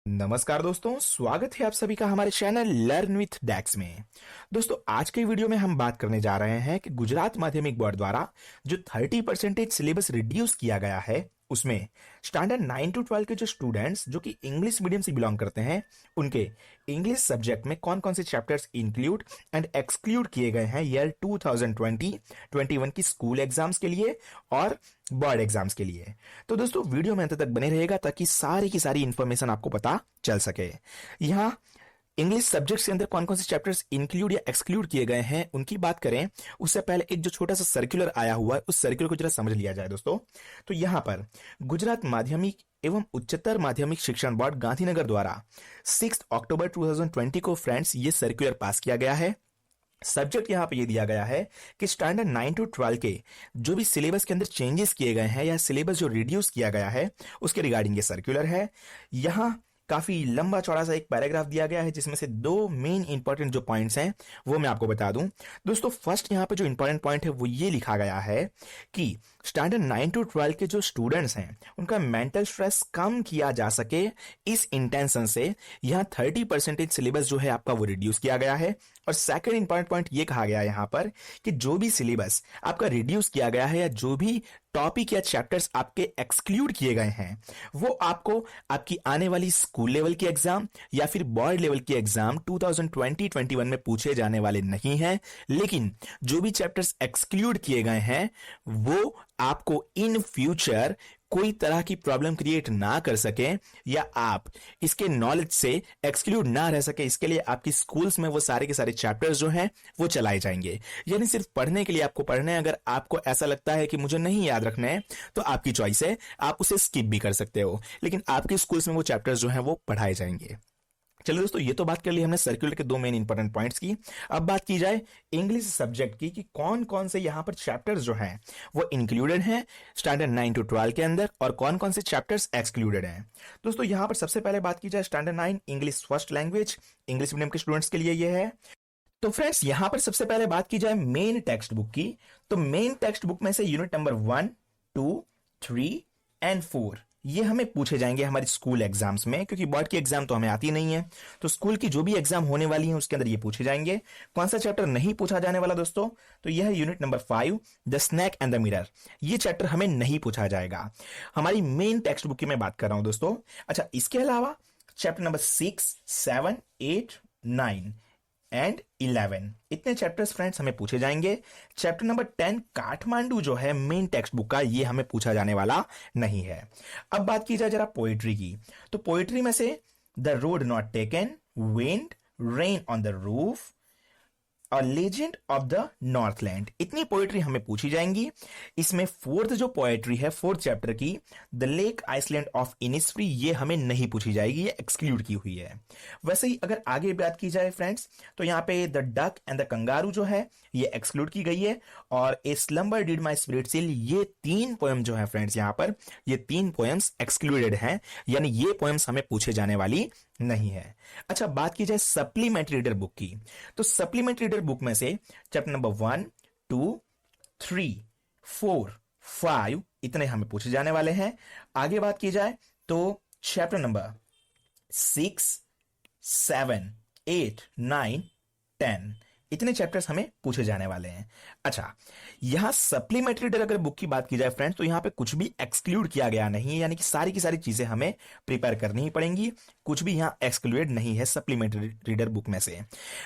नमस्कार दोस्तों, स्वागत है आप सभी का हमारे चैनल लर्न विथ डैक्स में। दोस्तों, आज के वीडियो में हम बात करने जा रहे हैं कि गुजरात माध्यमिक बोर्ड द्वारा जो 30% सिलेबस रिड्यूस किया गया है, उसमें स्टैंडर्ड 9 टू 12 के जो स्टूडेंट्स जो कि इंग्लिश मीडियम से बिलोंग करते हैं, उनके इंग्लिश सब्जेक्ट में कौन कौन से चैप्टर्स इंक्लूड एंड एक्सक्लूड किए गए हैं ईयर 2020-21 की स्कूल एग्जाम्स के लिए और बोर्ड एग्जाम्स के लिए। तो दोस्तों, वीडियो में अंत तक बने रहेगा ताकि सारी की सारी इंफॉर्मेशन आपको पता चल सके। यहां इंग्लिश सब्जेक्ट्स के अंदर कौन कौन से चैप्टर्स इंक्लूड या एक्सक्लूड किए गए हैं उनकी बात करें, उससे पहले एक जो छोटा सा सर्कुलर आया हुआ है, उस सर्कुलर को जरा समझ लिया जाए दोस्तों। तो यहां पर गुजरात माध्यमिक एवं उच्चतर माध्यमिक शिक्षण बोर्ड गांधीनगर द्वारा 6 अक्टूबर 2020 को फ्रेंड्स ये सर्कुलर पास किया गया है। सब्जेक्ट यहां पे ये दिया गया है कि स्टैंडर्ड 9 टू 12 के जो भी सिलेबस के अंदर चेंजेस किए गए हैं या सिलेबस जो रिड्यूस किया गया है, उसके रिगार्डिंग ये सर्कुलर है। यहां काफी लंबा चौड़ा सा एक पैराग्राफ दिया गया है, जिसमें से दो मेन इंपॉर्टेंट जो पॉइंट्स हैं वो मैं आपको बता दूं। दोस्तों, फर्स्ट यहां पे जो इंपॉर्टेंट पॉइंट है वो ये लिखा गया है कि स्टैंडर्ड 9 टू 12 के जो स्टूडेंट्स हैं उनका मेंटल स्ट्रेस कम किया जा सके, इस इंटेंशन से यहां 30% सिलेबस जो है आपका वो रिड्यूस किया गया है। और सेकंड इंपॉर्टेंट पॉइंट ये कहा गया है यहां पर कि जो भी सिलेबस आपका रिड्यूस किया गया है या जो भी टॉपिक या चैप्टर्स आपके एक्सक्लूड किए गए हैं, वो आपको आपकी आने वाली स्कूल लेवल की एग्जाम या फिर बोर्ड लेवल की एग्जाम 2020-21 में पूछे जाने वाले नहीं हैं। लेकिन जो भी चैप्टर्स एक्सक्लूड किए गए हैं वो आपको इन फ्यूचर कोई तरह की प्रॉब्लम क्रिएट ना कर सके या आप इसके नॉलेज से एक्सक्लूड ना रह सके, इसके लिए आपकी स्कूल्स में वो सारे के सारे चैप्टर्स जो हैं वो चलाए जाएंगे। यानी सिर्फ पढ़ने के लिए आपको पढ़ना है। अगर आपको ऐसा लगता है कि मुझे नहीं याद रखना है तो आपकी चॉइस है, आप उसे स्किप भी कर सकते हो, लेकिन आपकी स्कूल्स में वो चैप्टर्स जो हैं वो पढ़ाए जाएंगे। चलिए दोस्तों, ये तो बात कर ली हमने सर्कुलर के दो मेन इंपॉर्टेंट पॉइंट्स की। अब बात की जाए इंग्लिश सब्जेक्ट की कि कौन कौन से यहां पर चैप्टर्स जो हैं वो इंक्लूडेड हैं स्टैंडर्ड 9 टू 12 के अंदर और कौन कौन से चैप्टर्स एक्सक्लूडेड हैं। दोस्तों, यहां पर सबसे पहले बात की जाए standard 9 English first language, English medium के स्टूडेंट्स के लिए यह है। तो फ्रेंड्स, यहां पर सबसे पहले बात की जाए मेन टेक्स्ट बुक की, तो मेन टेक्स्ट बुक में से यूनिट नंबर 1, 2, 3 एंड 4 ये हमें पूछे जाएंगे हमारी स्कूल एग्जाम्स में, क्योंकि बोर्ड की एग्जाम तो हमें आती नहीं है। तो स्कूल की जो भी एग्जाम होने वाली है उसके अंदर ये पूछे जाएंगे। कौन सा चैप्टर नहीं पूछा जाने वाला दोस्तों, तो यह है unit number 5 the snake and the mirror. ये चैप्टर हमें नहीं पूछा जाएगा। हमारी मेन टेक्स्ट बुक की मैं बात कर रहा हूं दोस्तों। अच्छा, इसके अलावा चैप्टर नंबर 6, 7, 8, 9 एंड 11 इतने चैप्टर्स फ्रेंड्स हमें पूछे जाएंगे। चैप्टर नंबर 10 काठमांडू जो है मेन टेक्स्ट बुक का, ये हमें पूछा जाने वाला नहीं है। अब बात की जाए जरा पोएट्री की, तो पोएट्री में से the road not taken, wind, rain on the roof और लेजेंड ऑफ द नॉर्थलैंड, इतनी पोएट्री हमें पूछी जाएंगी। इसमें फोर्थ जो पोएट्री है फोर्थ चैप्टर की, the lake Iceland of Innisfree, ये हमें नहीं पूछी जाएगी, ये एक्सक्लूड की हुई है। वैसे ही अगर आगे बात की जाए फ्रेंड्स, तो यहां पे the duck and the kangaroo जो है ये एक्सक्लूड की गई है। और a slumber did my spirit seal, ये 3 पोएम जो है फ्रेंड्स यहां पर ये 3 पोएम्स एक्सक्लूडेड हैं, यानी ये पोएम्स हमें पूछे जाने वाली नहीं है। अच्छा, बात की जाए सप्लीमेंट्री रीडर बुक की, तो सप्लीमेंट्री रीडर बुक में से चैप्टर नंबर 1, 2, 3, 4, 5 इतने हमें पूछे जाने वाले हैं। आगे बात की जाए तो चैप्टर नंबर 6, 7, 8, 9, 10 इतने चैप्टर्स हमें पूछे जाने वाले हैं। अच्छा, यहां सप्लीमेंट्री रीडर अगर बुक की बात की जाए फ्रेंड्स, तो यहां पे कुछ भी एक्सक्लूड किया गया नहीं है, यानी कि सारी की सारी चीजें हमें प्रिपेयर करनी ही पड़ेंगी, कुछ भी यहां एक्सक्लूडेड नहीं है सप्लीमेंट्री रीडर बुक में से।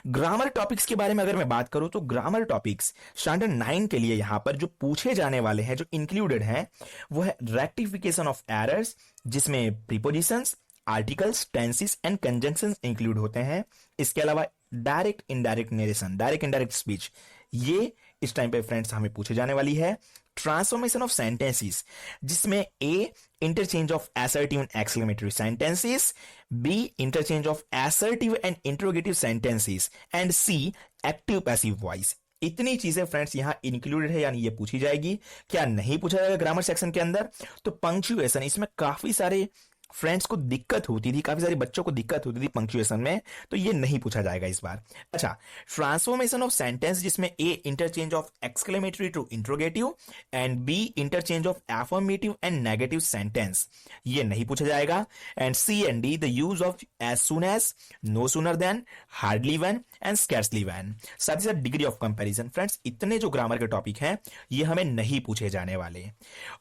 ग्रामर टॉपिक्स के बारे में अगर मैं बात करूं, तो ग्रामर टॉपिक्स स्टैंडर्ड 9 के लिए यहां पर जो पूछे जाने वाले हैं, जो इंक्लूडेड हैं, वो है रेक्टिफिकेशन ऑफ एरर्स, जिसमें prepositions, articles, tenses and conjunctions include होते हैं। इसके अलावा direct indirect narration, direct indirect speech, ये इस टाइम पे फ्रेंड्स हमें पूछे जाने वाली है। ट्रांसफॉर्मेशन ऑफ सेंटेंसेस, जिसमें A interchange of assertive and exclamatory sentences, B interchange of assertive and interrogative sentences and C active passive voice. इतनी चीजें फ्रेंड्स यहां इंक्लूडेड है, यानी ये पूछी जाएगी। क्या नहीं पूछा जाएगा ग्रामर सेक्शन के अंदर, तो पंक्चुएशन, इसमें काफी सारे फ्रेंड्स को दिक्कत होती थी, काफी सारे बच्चों को दिक्कत होती थी पंक्चुएशन में, तो ये नहीं पूछा जाएगा इस बार। अच्छा, ट्रांसफॉर्मेशन ऑफ सेंटेंस जिसमें A interchange of exclamatory to interrogative and B interchange of affirmative and negative sentence, ये नहीं पूछा जाएगा। And C and D the use of as soon as, no sooner than, hardly when and scarcely when, साथ ही साथ degree of comparison. Friends इतने जो grammar के टॉपिक हैं ये हमें नहीं पूछे जाने वाले।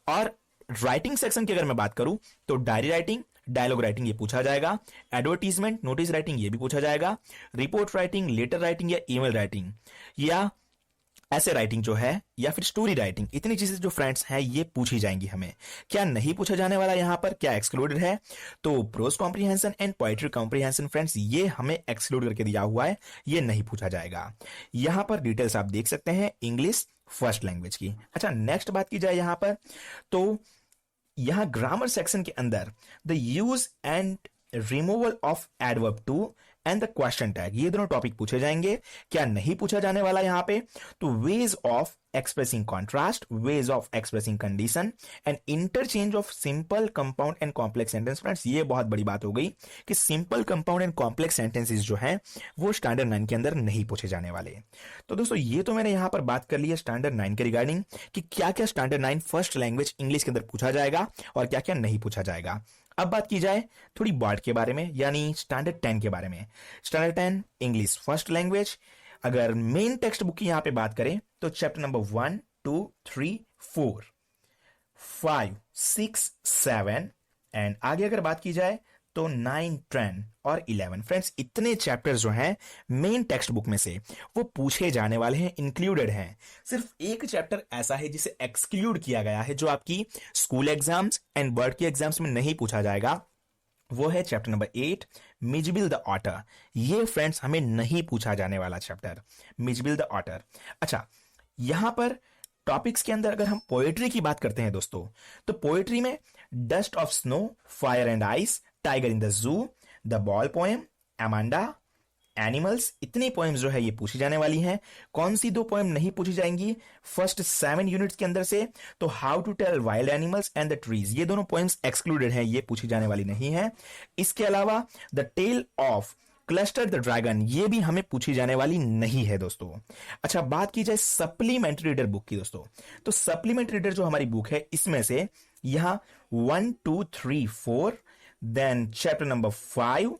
और राइटिंग सेक्शन की अगर मैं बात करूं तो डायरी राइटिंग, डायलॉग राइटिंग ये पूछा जाएगा, एडवर्टीजमेंट नोटिस राइटिंग ये भी पूछा जाएगा, रिपोर्ट राइटिंग, लेटर राइटिंग या ईमेल राइटिंग या ऐसे राइटिंग जो है, या फिर स्टोरी राइटिंग, इतनी चीजें जो फ्रेंड्स हैं ये पूछी जाएंगी हमें। क्या नहीं पूछा जाने वाला यहां पर, क्या एक्सक्लूडेड है, तो prose comprehension and poetry comprehension friends ये हमें एक्सक्लूड करके दिया हुआ है, ये नहीं पूछा जाएगा। यहां पर डिटेल्स आप देख सकते हैं इंग्लिश फर्स्ट लैंग्वेज की। अच्छा, नेक्स्ट बात की जाए यहां पर, तो यहां ग्रामर सेक्शन के अंदर the use and removal of adverb too and the question tag, ये दोनों टॉपिक पूछे जाएंगे। क्या नहीं पूछा जाने वाला यहां पे, तो veg of expressing contrast, veg of expressing condition and interchange of simple compound and complex sentence. Friends ये बहुत बड़ी बात हो गई कि simple compound and complex sentences जो हैं वो स्टैंडर्ड 9 के अंदर नहीं पूछे जाने वाले। तो दोस्तों ये तो मैंने यहां पर बात कर ली है स्टैंडर्ड 9 के रिगार्डिंग कि क्या क्या स्टैंडर्ड 9 फर्स्ट लैंग्वेज इंग्लिश के अंदर पूछा जाएगा और क्या क्या नहीं पूछा जाएगा। अब बात की जाए थोड़ी बोर्ड के बारे में, यानी स्टैंडर्ड 10 के बारे में। स्टैंडर्ड 10 इंग्लिश फर्स्ट लैंग्वेज, अगर मेन टेक्स्ट बुक की यहां पे बात करें तो चैप्टर नंबर 1 2 3 4 5 6 7 एंड आगे अगर बात की जाए तो 9 10 और 11। फ्रेंड्स इतने चैप्टर्स जो हैं मेन टेक्स्ट बुक में से वो पूछे जाने वाले हैं, इंक्लूडेड हैं। सिर्फ एक चैप्टर ऐसा है जिसे एक्सक्लूड किया गया है, जो आपकी स्कूल एग्जाम्स एंड बोर्ड के एग्जाम्स में नहीं पूछा जाएगा, वो है chapter number 8 Mijbil the otter. ये फ्रेंड्स हमें नहीं पूछा जाने वाला चैप्टर, मिजबिल द ऑटर। अच्छा, यहां पर टॉपिक्स के अंदर अगर हम पोएट्री की बात करते हैं दोस्तों, तो पोएट्री में dust of snow, fire and ice, tiger in the zoo, the ball poem, Amanda, animals, इतनी पोएम्स जो है ये पूछी जाने वाली हैं। कौन सी दो पोएम नहीं पूछी जाएंगी फर्स्ट 7 यूनिट्स के अंदर से, तो how to tell wild animals and the trees, ये दोनों पोएम्स एक्सक्लूडेड हैं, ये पूछी जाने वाली नहीं है। इसके अलावा the tale of Custard the dragon, ये भी हमें पूछी जाने वाली नहीं है दोस्तों। अच्छा, बात की जाए सप्लीमेंट्री रीडर बुक की दोस्तों, तो सप्लीमेंट्री रीडर जो हमारी बुक है इसमें से यहां 1 2 3 4 देन चैप्टर नंबर 5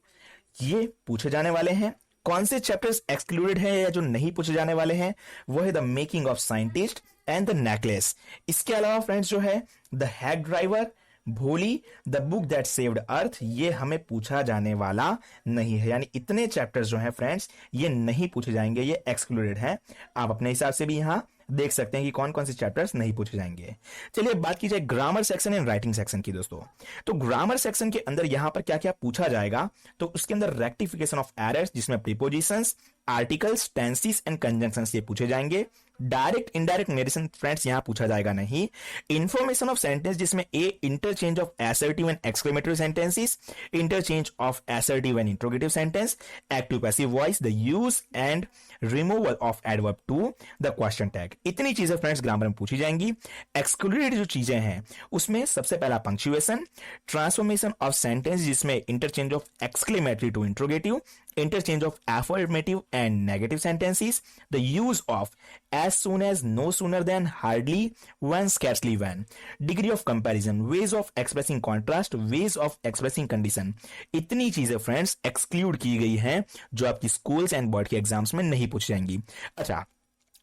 ये पूछे जाने वाले हैं। कौन से चैप्टर्स एक्सक्लूडेड हैं या जो नहीं पूछे जाने वाले हैं, वो है the making of scientist and the necklace. इसके अलावा फ्रेंड्स जो है द हैक ड्राइवर, भोली, द बुक दैट सेव्ड अर्थ, ये हमें पूछा जाने वाला नहीं है। यानी इतने चैप्टर्स जो हैं फ्रेंड्स ये नहीं पूछे जाएंगे, ये एक्सक्लूडेड हैं। आप अपने हिसाब से भी यहां देख सकते हैं कि कौन कौन से चैप्टर्स नहीं पूछे जाएंगे। चलिए बात की जाए grammar section and writing section की दोस्तों, तो ग्रामर सेक्शन के अंदर यहां पर क्या क्या पूछा जाएगा, तो उसके अंदर रेक्टिफिकेशन ऑफ एरर्स जिसमें prepositions, articles, tenses and conjunctions ये पूछे जाएंगे। डायरेक्ट इनडायरेक्ट नरेशन फ्रेंड्स यहां पूछा जाएगा नहीं। इंफॉर्मेशन ऑफ सेंटेंस जिसमें A interchange of assertive and exclamatory sentences, interchange of assertive and interrogative sentence, active passive voice, the use and removal of adverb too, the question tag, इतनी चीजें friends grammar में पूछी जाएंगी। Excluded जो चीजें हैं उसमें सबसे पहला पंक्चुएशन, ट्रांसफॉर्मेशन ऑफ सेंटेंस जिसमें interchange of exclamatory to interrogative, interchange of affirmative and negative sentences, the use of as soon as, no sooner than, hardly when, scarcely when, degree of comparison, ways of expressing contrast, ways of expressing condition, इतनी चीजें friends exclude की गई हैं जो आपकी schools and board के exams में नहीं पूछी जाएंगी। अच्छा,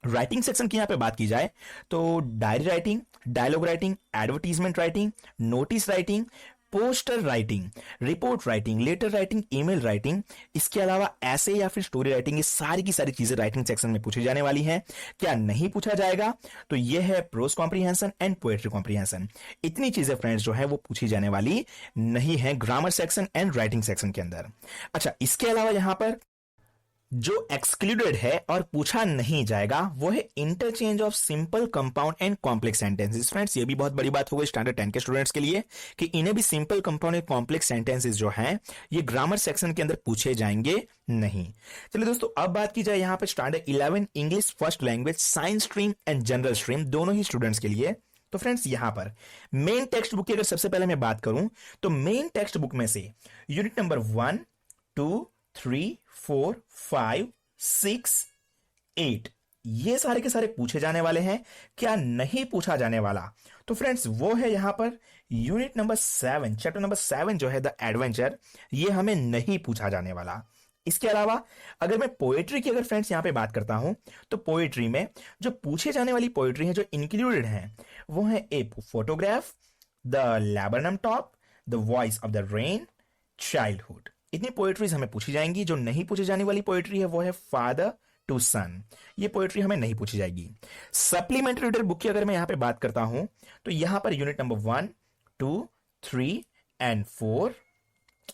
राइटिंग सेक्शन की यहां पे बात की जाए तो diary writing, dialogue writing, advertisement writing, notice writing, poster writing, report writing, letter writing, email writing, इसके अलावा ऐसे या फिर स्टोरी राइटिंग, ये सारी की सारी चीजें राइटिंग सेक्शन में पूछी जाने वाली हैं। क्या नहीं पूछा जाएगा, तो ये है prose comprehension and poetry comprehension. इतनी चीजें फ्रेंड्स जो है वो पूछी जाने वाली नहीं है grammar section and writing section के अंदर। अच्छा, इसके अलावा यहां पर जो एक्सक्लूडेड है और पूछा नहीं जाएगा वो है interchange of simple compound and complex sentences. Friends ये भी बहुत बड़ी बात हो गई स्टैंडर्ड 10 के स्टूडेंट्स के लिए कि इन्हें भी simple compound and complex sentences जो हैं ये ग्रामर सेक्शन के अंदर पूछे जाएंगे नहीं। चलिए दोस्तों, अब बात की जाए यहां पर standard 11 English first language science stream and general stream दोनों ही स्टूडेंट्स के लिए, तो फ्रेंड्स यहां पर मेन टेक्स्ट बुक की अगर सबसे पहले मैं बात करूं तो मेन टेक्स्ट बुक में से यूनिट नंबर 1, 2, 3, 4, 5, 6, 8 ये सारे के सारे पूछे जाने वाले हैं। क्या नहीं पूछा जाने वाला, तो फ्रेंड्स वो है यहां per unit number 7, chapter number 7 जो है द एडवेंचर, ये हमें नहीं पूछा जाने वाला। इसके अलावा अगर मैं पोएट्री की अगर फ्रेंड्स यहां पे बात करता हूं तो पोएट्री में जो पूछे जाने वाली पोएट्री है जो इंक्लूडेड है वो है a photograph, the laburnum top, the voice of the rain, childhood. इतनी पोएट्रीज हमें पूछी जाएंगी। जो नहीं पूछी जाने वाली पोएट्री है वो है फादर टू सन, ये पोएट्री हमें नहीं पूछी जाएगी। सप्लीमेंट्री रीडर बुक की अगर मैं यहां पे बात करता हूं तो यहां पर यूनिट नंबर 1, 2, 3 एंड 4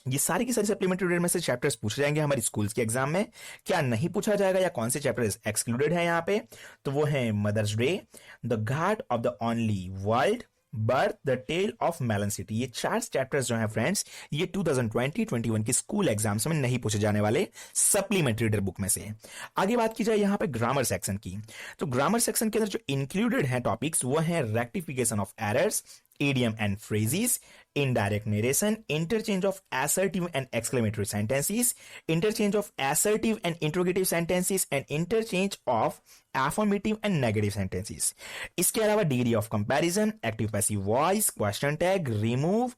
ये सारी की सारी सप्लीमेंट्री रीडर में से चैप्टर्स पूछे जाएंगे हमारी स्कूल्स के एग्जाम में। क्या नहीं पूछा जाएगा या कौन से चैप्टर्स एक्सक्लूडेड है यहां पे, तो वो है Mother's Day, the ghat of the only world, birth, the tale of melon city. ये 4 चैप्टर्स जो हैं फ्रेंड्स ये 2020-21 के स्कूल एग्जाम्स में नहीं पूछे जाने वाले सप्लीमेंट्री रीडर बुक में से। आगे बात की जाए यहां पे ग्रामर सेक्शन की, तो ग्रामर सेक्शन के अंदर जो इंक्लूडेड है टॉपिक्स वो है rectification of errors, idiom and phrases, indirect narration, interchange of assertive and exclamatory sentences, interchange of assertive and interrogative sentences, and interchange of affirmative and negative sentences. इसके अलावा degree of comparison, active passive voice, question tag, remove,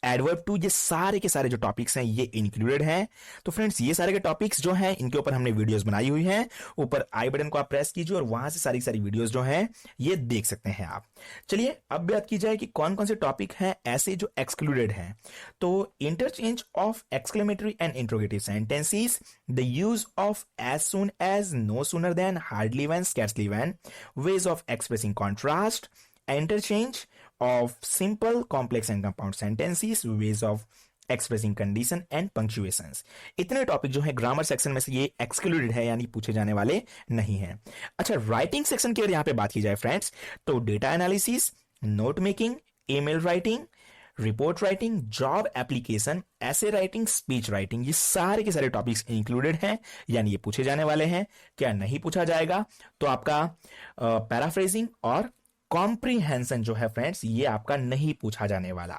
adverb too, ये सारे के सारे जो topics हैं ये included हैं। तो फ्रेंड्स ये सारे के टॉपिक्स जो हैं इनके ऊपर हमने वीडियोस बनाई हुई हैं, ऊपर आई बटन को आप प्रेस कीजिए और वहां से सारी सारी वीडियोस जो हैं ये देख सकते हैं आप। चलिए अब बात की जाए कि कौन कौन से टॉपिक हैं ऐसे जो एक्सक्लूडेड हैं। तो interchange of exclamatory and interrogative sentences, the use of as soon as, no sooner than, hardly when, scarcely when, ways of expressing contrast, interchange of simple, complex and compound sentences, ways of expressing condition and punctuations। इतने topic जो है grammar section में से ये excluded है यानी पूछे जाने वाले नहीं हैं। अच्छा राइटिंग सेक्शन की अगर यहां पे बात की जाए फ्रेंड्स तो data analysis, note making, email writing, report writing, job application, ऐसे राइटिंग, स्पीच राइटिंग, ये सारे के सारे टॉपिक्स इंक्लूडेड हैं यानी ये पूछे जाने वाले हैं। क्या नहीं पूछा जाएगा, तो आपका पैराफ्रेजिंग और कॉम्प्रीहेंशन जो है फ्रेंड्स ये आपका नहीं पूछा जाने वाला।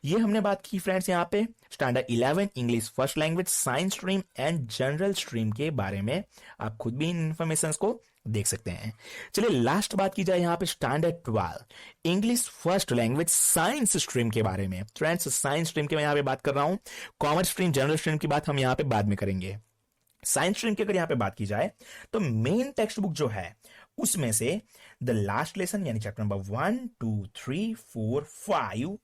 ये हमने बात की फ्रेंड्स यहाँ पे standard 11 English first language science stream and general stream के बारे में। आप खुद भी इन इंफॉर्मेशन को देख सकते हैं। चलिए लास्ट बात की जाए यहाँ पे standard 12 English first language science stream के बारे में। फ्रेंड्स साइंस स्ट्रीम की मैं यहाँ पे बात कर रहा हूं, कॉमर्स स्ट्रीम जनरल स्ट्रीम की बात हम यहाँ पे बाद में करेंगे। साइंस स्ट्रीम की अगर यहां पे बात की जाए तो मेन टेक्स्ट बुक जो है उसमें से द लास्ट लेसन यानी चैप्टर नंबर 1, 2, 3, 4, 5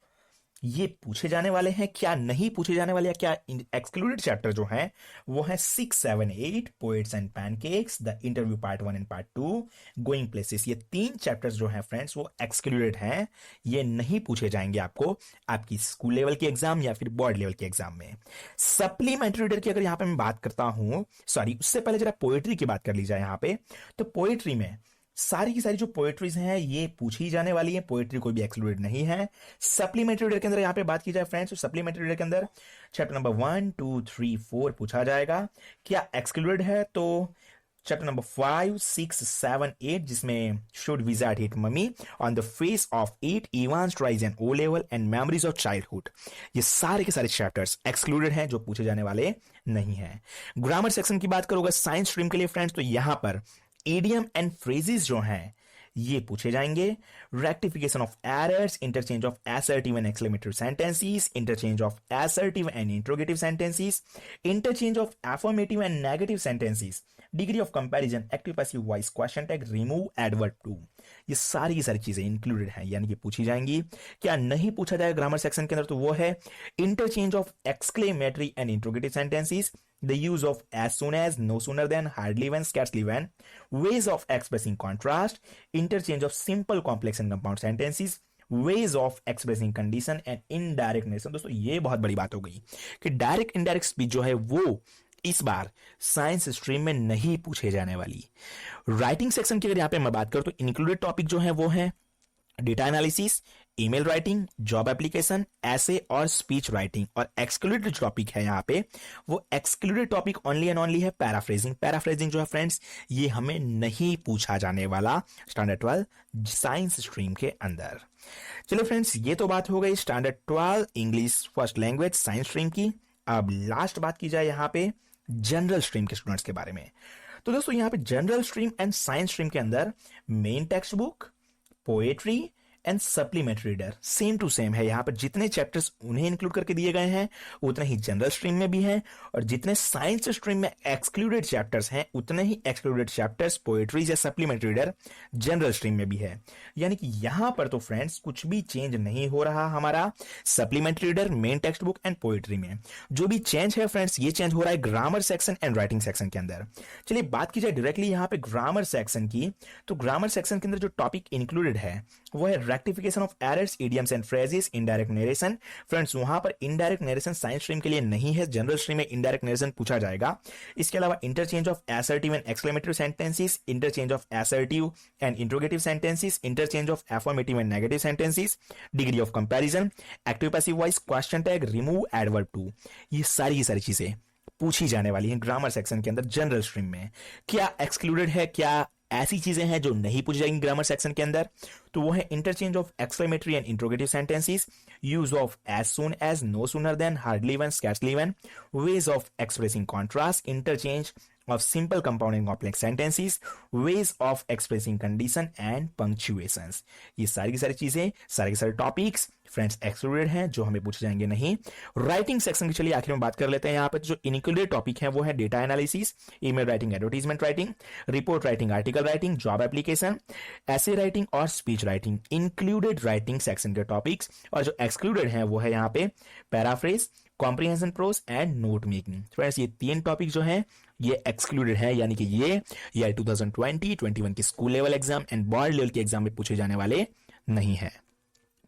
ये पूछे जाने वाले हैं। क्या नहीं पूछे जाने वाले, या क्या एक्सक्लूडेड चैप्टर जो है वो है 6, 7, 8 poets and pancakes, the interview part 1 and part 2, going places. ये 3 चैप्टर्स जो है फ्रेंड्स वो एक्सक्लूडेड हैं, ये नहीं पूछे जाएंगे आपको आपकी स्कूल लेवल के एग्जाम या फिर बोर्ड लेवल के एग्जाम में। सप्लीमेंट्री रीडर की अगर यहां पे मैं बात करता हूं, सॉरी उससे पहले जरा पोएट्री की बात कर ली जाए यहां पे, तो पोएट्री में सारी की सारी जो पोएट्रीज हैं ये पूछी जाने वाली है, पोएट्री कोई भी एक्सक्लूडेड नहीं है। सप्लीमेंट्री रीडर के अंदर यहां पे बात की जाए फ्रेंड्स तो सप्लीमेंट्री रीडर के अंदर चैप्टर नंबर 1, 2, 3, 4 पूछा जाएगा। क्या एक्सक्लूडेड है, तो चैप्टर नंबर 5, 6, 7, 8 जिसमें should wizard hit mummy, on the face of 8, Evans tries and O level and memories of childhood, ये सारे के सारे चैप्टर्स एक्सक्लूडेड हैं जो पूछे जाने वाले नहीं हैं। ग्रामर सेक्शन की बात करोगे साइंस स्ट्रीम के लिए फ्रेंड्स तो यहां पर इडियम एंड फ्रेजेस जो हैं ये पूछे जाएंगे। Rectification of errors, interchange of assertive and exclamatory sentences, interchange of assertive and interrogative sentences, interchange of affirmative and negative sentences, degree of comparison, active passive voice, question tag, remove adverb to, ये सारी की सारी चीजें included हैं यानी कि पूछी जाएंगी। क्या नहीं पूछा जाएगा ग्रामर सेक्शन के अंदर, तो वो है interchange of exclamatory and interrogative sentences, the use of as soon as, no sooner than, hardly when, scarcely when, ways of expressing contrast, interchange of simple, complex and compound sentences, ways of expressing condition and indirect narration। दोस्तों ये बहुत बड़ी बात हो गई कि direct indirect speech जो है वो इस बार साइंस स्ट्रीम में नहीं पूछे जाने वाली। राइटिंग सेक्शन की अगर यहां पे मैं बात करूं तो इंक्लूडेड टॉपिक जो है वो है data analysis, email writing, job application, ऐसे और स्पीच राइटिंग। और एक्सक्लूडेड टॉपिक है यहाँ पे, वो excluded topic only and only है पैराफ्रेजिंग। पैराफ्रेजिंग जो है फ्रेंड्स, ये हमें नहीं पूछा जाने वाला स्टैंडर्ड 12 साइंस स्ट्रीम के अंदर। चलिए फ्रेंड्स, ये तो बात हो गई standard 12 English first language science stream की। अब लास्ट बात की जाए यहाँ पे जनरल स्ट्रीम के स्टूडेंट्स के बारे में। तो दोस्तों यहाँ पे general stream and science stream के अंदर main text book, poetry and supplementary reader same to same है। यहां पर जितने चैप्टर्स उन्हें इंक्लूड करके दिए गए हैं उतने ही जनरल स्ट्रीम में भी हैं, और जितने साइंस स्ट्रीम में एक्सक्लूडेड चैप्टर्स हैं उतने ही एक्सक्लूडेड चैप्टर्स पोएट्रीज या सप्लीमेंट्री रीडर जनरल स्ट्रीम में भी है। यानी कि यहां पर तो फ्रेंड्स कुछ भी चेंज नहीं हो रहा हमारा supplementary reader, main text book and poetry में। जो भी चेंज है फ्रेंड्स, ये चेंज हो रहा है grammar section and writing section के अंदर। चलिए बात की जाए डायरेक्टली यहां पे ग्रामर सेक्शन की, तो ग्रामर सेक्शन के अंदर जो टॉपिक इंक्लूडेड है वो है rectification of errors, idioms and phrases, indirect narration. Friends वहां पर इनडायरेक्ट नरेशन साइंस स्ट्रीम के लिए नहीं है, जनरल स्ट्रीम में इनडायरेक्ट नरेशन पूछा जाएगा। इसके अलावा interchange of assertive and exclamatory sentences, interchange of assertive and interrogative sentences, interchange of affirmative and negative sentences, degree of comparison, active passive voice, question tag, remove adverb too, ये सारी की सारी चीजें पूछी जाने वाली हैं ग्रामर सेक्शन के अंदर जनरल स्ट्रीम में। क्या एक्सक्लूडेड है, क्या ऐसी चीजें हैं जो नहीं पूछी जाएंगी ग्रामर सेक्शन के अंदर, तो वो है interchange of exclamatory and interrogative sentences, use of as soon as, no sooner than, hardly even, scarcely even, ways of expressing contrast, interchange of simple compound and complex sentences, ways of expressing condition and punctuations। ये सारी की सारी चीजें, सारे के सारे topics friends excluded हैं जो हमें पूछे जाएंगे नहीं। राइटिंग सेक्शन की चलिए आखिर में बात कर लेते हैं। यहाँ पर जो इनक्लूडेड टॉपिक है वो है data analysis, email writing, advertisement writing, report writing, article writing, job application, ऐसे राइटिंग और speech writing, included writing section के टॉपिक्स। और जो एक्सक्लूडेड है वो है यहाँ पे paraphrase, comprehension pros and note making. Friends ये तीन टॉपिक जो है ये एक्सक्लूडेड है, यानी कि ये 2020-21 के school level exam and board level के एग्जाम में पूछे जाने वाले नहीं है।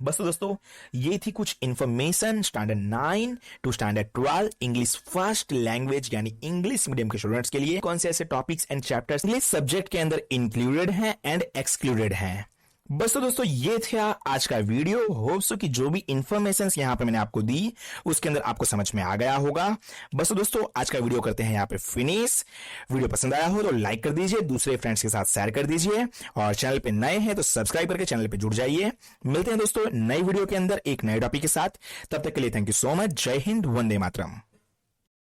बस तो दोस्तों ये थी कुछ information standard 9 to standard 12 English first language यानी इंग्लिश मीडियम के स्टूडेंट्स के लिए कौन से ऐसे topics and chapters English subject के अंदर इंक्लूडेड हैं एंड एक्सक्लूडेड हैं। बस तो दोस्तों ये था आज का वीडियो। होप सो कि जो भी इंफॉर्मेशन यहां पे मैंने आपको दी उसके अंदर आपको समझ में आ गया होगा। बस तो दोस्तों आज का वीडियो करते हैं यहां पे फिनिश। वीडियो पसंद आया हो तो लाइक कर दीजिए, दूसरे फ्रेंड्स के साथ शेयर कर दीजिए, और चैनल पे नए हैं तो सब्सक्राइब करके चैनल पे जुड़ जाइए। मिलते हैं दोस्तों नई वीडियो के अंदर एक नए टॉपिक के साथ। तब तक के लिए थैंक यू सो मच। जय हिंद, वंदे मातरम।